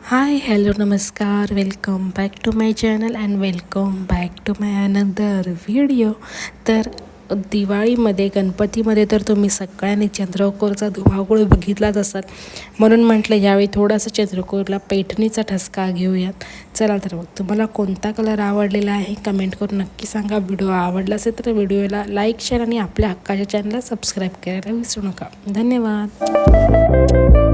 हाय hello नमस्कार, welcome back to my channel and welcome back to my another video. तर दिवाळीमध्ये गणपतीमध्ये तर तुम्ही सगळ्यांनी चंद्रकोरचा धुमाकूळ बघितलाच असाल, म्हणून म्हटलं यावेळी थोडासा चंद्रकोरला पैठणीचा ठसका घेऊयात. चला तर मग तुम्हाला कोणता कलर आवडलेला आहे कमेंट करून नक्की सांगा. व्हिडिओ आवडला असेल तर व्हिडिओला लाईक शेअर आणि आपल्या हक्काच्या चॅनलला सबस्क्राईब करायला विसरू नका. धन्यवाद.